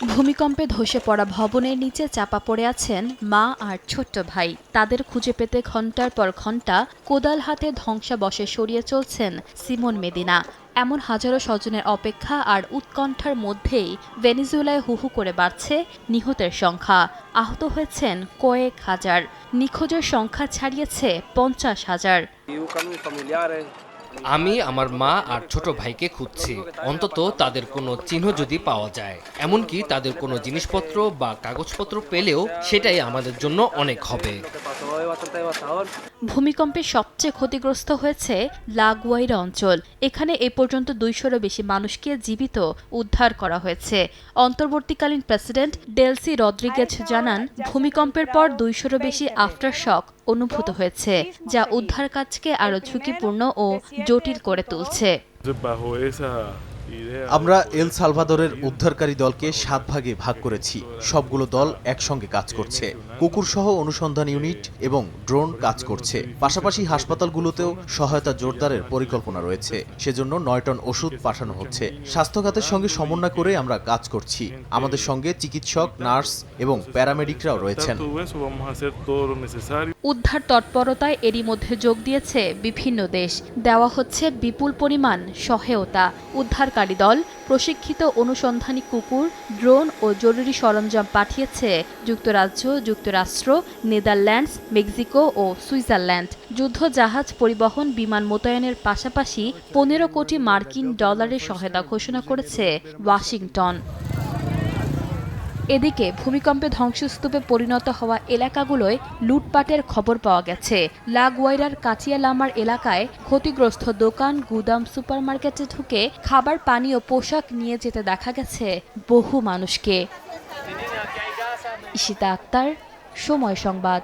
ভূমিকম্পে ধসে পড়া ভবনের নিচে চাপা পড়ে আছেন মা আর ছোট্ট ভাই। তাদের খুঁজে পেতে ঘণ্টার পর ঘণ্টা কোদাল হাতে ধ্বংসাবশে সরিয়ে চলছেন সিমন মেদিনা। এমন হাজারো স্বজনের অপেক্ষা আর উৎকণ্ঠার মধ্যেই ভেনেজুয়েলায় হুহু করে বাড়ছে নিহতের সংখ্যা। আহত হয়েছেন কয়েক হাজার, নিখোঁজের সংখ্যা ছাড়িয়েছে 50,000। আমি আমার মা আর ছোট ভাইকে খুঁজছি। অন্তত তাদের কোনো চিহ্ন যদি পাওয়া যায়, এমনকি তাদের কোনো জিনিসপত্র বা কাগজপত্র পেলেও সেটাই আমাদের জন্য অনেক হবে। ভূমিকম্পে সবচেয়ে ক্ষতিগ্রস্ত হয়েছে লা গুয়াইরা অঞ্চল। এখানে এ পর্যন্ত 200-রও বেশি মানুষকে জীবিত উদ্ধার করা হয়েছে। অন্তর্বর্তীকালীন প্রেসিডেন্ট ডেলসি রদ্রিগেজ জানান, ভূমিকম্পের পর 200-রও বেশি আফটার শক অনুভূত হয়েছে, যা উদ্ধার কাজকে আরও ঝুঁকিপূর্ণ ও জটিল করে তুলছে। আমরা এল সালভাদরের উদ্ধারকারী দলকে 7 ভাগে ভাগ করেছি। সবগুলো দল একসঙ্গে কাজ করছে। কুকুরসহ অনুসন্ধান ইউনিট এবং ড্রোন কাজ করছে। পাশাপাশি হাসপাতালগুলোতেও সহায়তা জোরদারের পরিকল্পনা রয়েছে। সেজন্য 9 টন ওষুধ পাঠানো হচ্ছে। স্বাস্থ্য খাতের সঙ্গে সমন্বয় করে আমরা কাজ করছি। আমাদের সঙ্গে চিকিৎসক, নার্স এবং প্যারামেডিকরাও রয়েছেন। উদ্ধার তৎপরতায় এরই মধ্যে যোগ দিয়েছে বিভিন্ন দেশ। দেওয়া হচ্ছে বিপুল পরিমাণ সহায়তা। উদ্ধারকারী দল, প্রশিক্ষিত অনুসন্ধানী কুকুর, ড্রোন ও জরুরি সরঞ্জাম পাঠিয়েছে যুক্তরাজ্য, যুক্তরাষ্ট্র, নেদারল্যান্ডস, মেক্সিকো ও সুইজারল্যান্ড। যুদ্ধ জাহাজ পরিবহন, বিমান মোতায়েনের পাশাপাশি 15 কোটি মার্কিন ডলারের সহায়তা ঘোষণা করেছে ওয়াশিংটন। এদিকে ভূমিকম্পে ধ্বংসস্তূপে পরিণত হওয়া এলাকাগুলোয় লুটপাটের খবর পাওয়া গেছে। লা গুয়াইরার কাচিয়ালামার এলাকায় ক্ষতিগ্রস্ত দোকান, গুদাম, সুপারমার্কেটে ঢুকে খাবার, পানি ও পোশাক নিয়ে যেতে দেখা গেছে বহু মানুষকে। ঈশিতা আক্তার, সময় সংবাদ।